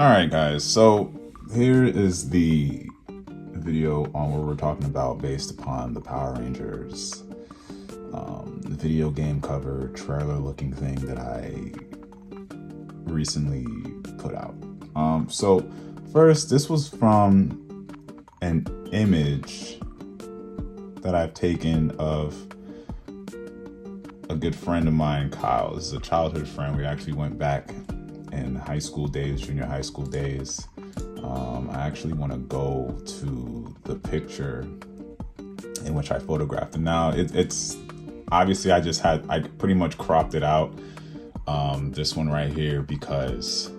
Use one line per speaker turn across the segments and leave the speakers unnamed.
All right, guys. So here is the video on what we're talking about based upon the Power Rangers video game cover trailer looking thing that I recently put out. So first, this was from an image that I've taken of a good friend of mine, Kyle. This is a childhood friend. We actually went back in high school days, junior high school days. I actually want to go to the picture in which I photographed him. Now it's obviously I pretty much cropped it out, this one right here, because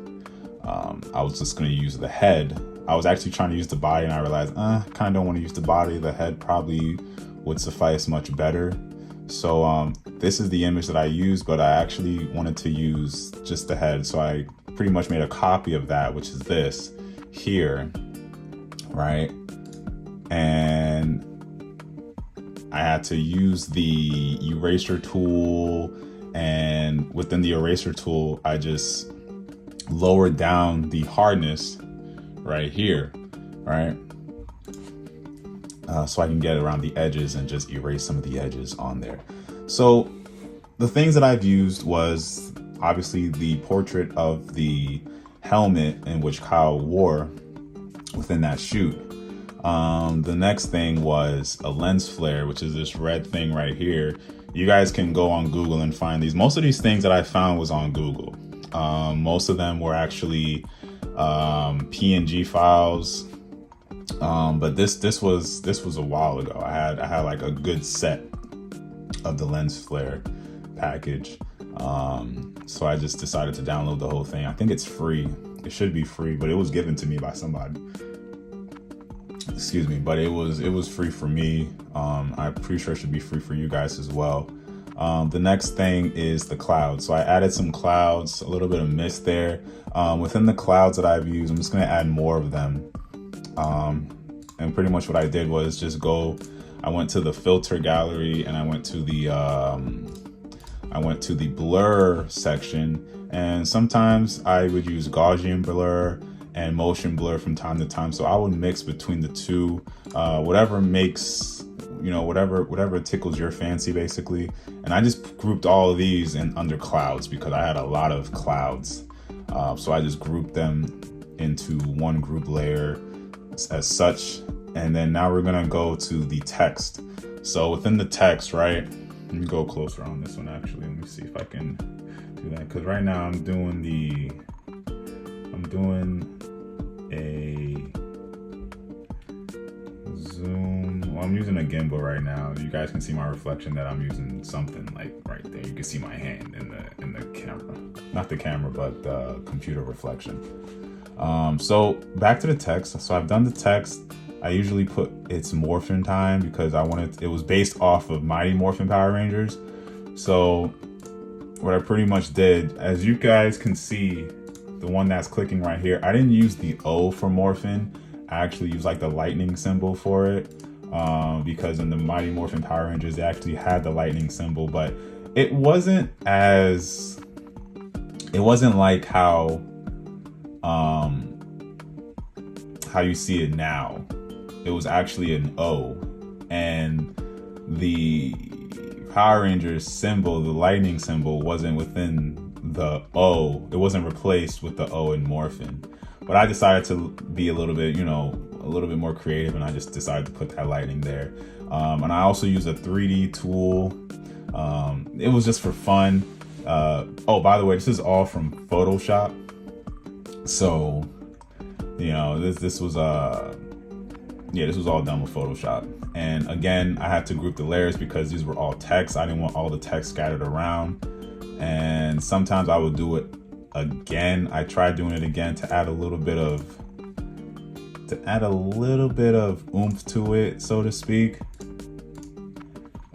I was just going to use the head. I was actually trying to use the body, and I realized I kind of don't want to use the body. The head probably would suffice much better. So this is the image that I used, but I actually wanted to use just the head. So I pretty much made a copy of that, which is this here, right? And I had to use the eraser tool, and within the eraser tool, I just lowered down the hardness right here, right? So I can get around the edges and just erase some of the edges on there. So the things that I've used was obviously the portrait of the helmet in which Kyle wore within that shoot. The next thing was a lens flare, which is this red thing right here. You guys can go on Google and find these. Most of these things that I found was on Google. Most of them were actually PNG files. But this was a while ago. I had like a good set of the lens flare package. So I just decided to download the whole thing. I think it's free. It should be free, but it was given to me by somebody. Excuse me, but it was free for me. I'm pretty sure it should be free for you guys as well. The next thing is the clouds. So I added some clouds, a little bit of mist there. Within the clouds that I've used, I'm just gonna add more of them. And pretty much what I did was just I went to the filter gallery, and I went to the blur section, and sometimes I would use Gaussian blur and motion blur from time to time. So I would mix between the two, whatever makes, whatever tickles your fancy basically. And I just grouped all of these in under clouds because I had a lot of clouds. So I just grouped them into one group layer as such. And then now we're gonna go to the text. So within the text, right? Let me go closer on this one actually. Let me see if I can do that. Cause right now I'm doing a zoom. Well, I'm using a gimbal right now. You guys can see my reflection that I'm using something like right there. You can see my hand in the camera. Not the camera, but the computer reflection. So back to the text. So I've done the text. I usually put its morphin time because it was based off of Mighty Morphin Power Rangers. So what I pretty much did, as you guys can see, the one that's clicking right here, I didn't use the O for morphin. I actually used like the lightning symbol for it, because in the Mighty Morphin Power Rangers, they actually had the lightning symbol, but it wasn't like how you see it now. It was actually an O, and the Power Rangers symbol, the lightning symbol, wasn't within the O. It wasn't replaced with the O in Morphin. But I decided to be a little bit more creative, and I just decided to put that lightning there. And I also used a 3D tool. It was just for fun. Oh, by the way, this is all from Photoshop. So, this was all done with Photoshop. And again, I had to group the layers because these were all text. I didn't want all the text scattered around. And sometimes I would do it again. I tried doing it again to add a little bit of oomph to it, so to speak.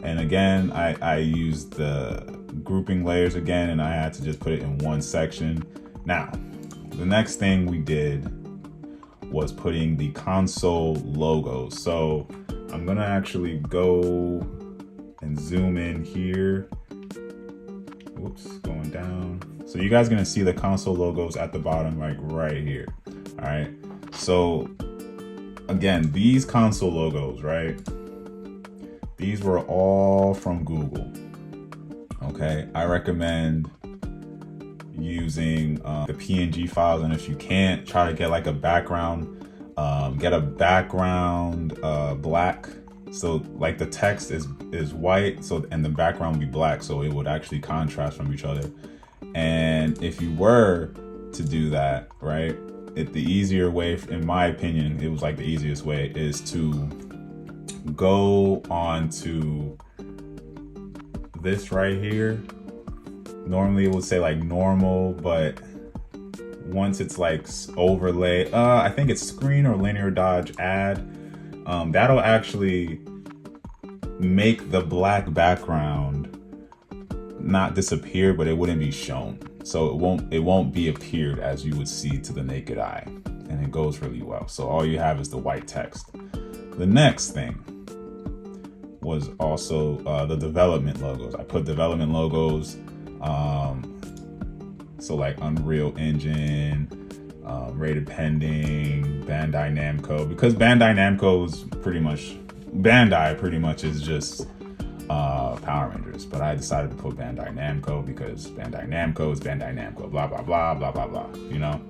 And again, I used the grouping layers again, and I had to just put it in one section. Now, the next thing we did was putting the console logo. So I'm gonna actually go and zoom in here. Whoops, going down. So you guys are gonna see the console logos at the bottom, like right here. All right. So again, these console logos, right? These were all from Google. Okay, I recommend using the PNG files, and if you can't, try to get like a background. Get a background black, so like the text is white, so and the background would be black, so it would actually contrast from each other. And if you were to do that, right, the easier way, in my opinion, it was like the easiest way, is to go on to this right here. Normally it would say like normal, but once it's like overlay, I think it's screen or linear dodge add, that'll actually make the black background not disappear, but it wouldn't be shown. So it won't be appeared as you would see to the naked eye, and it goes really well. So all you have is the white text. The next thing was also the development logos. I put development logos, so like Unreal Engine, Rated Pending, Bandai Namco, because Bandai Namco is pretty much is just Power Rangers, but I decided to put Bandai Namco because Bandai Namco is Bandai Namco, blah blah blah blah blah blah, you know.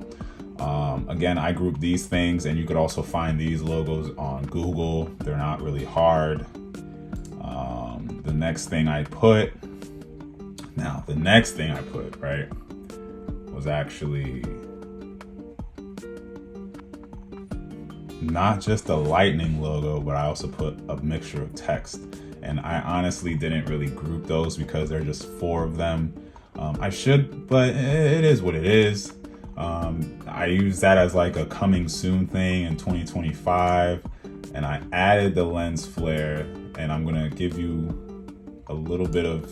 Again, I grouped these things, and you could also find these logos on Google. They're not really hard. The next thing I put, right, was actually not just a lightning logo, but I also put a mixture of text. And I honestly didn't really group those because there are just 4 of them. I should, but it is what it is. I use that as like a coming soon thing in 2025, and I added the lens flare, and I'm gonna give you a little bit of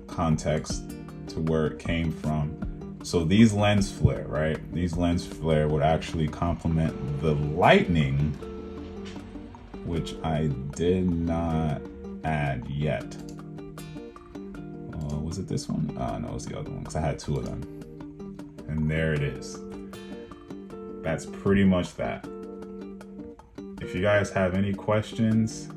context to where it came from. So these lens flare, right? These lens flare would actually complement the lightning, which I did not add yet. Was it this one? No, it was the other one, because I had 2 of them. And there it is. That's pretty much that. If you guys have any questions,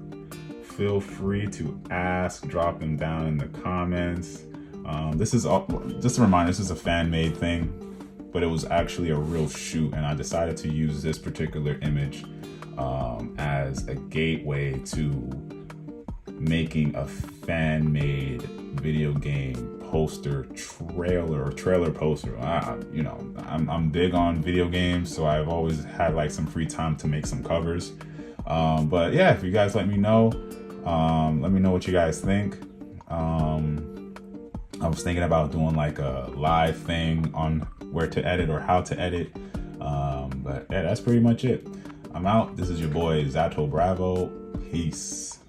feel free to ask, drop them down in the comments. This is just a reminder, this is a fan-made thing, but it was actually a real shoot, and I decided to use this particular image as a gateway to making a fan-made video game poster trailer poster. I'm big on video games, so I've always had like some free time to make some covers. But yeah, if you guys let me know what you guys think. I was thinking about doing like a live thing on where to edit or how to edit. But yeah, that's pretty much it. I'm out. This is your boy Zato Bravo. Peace.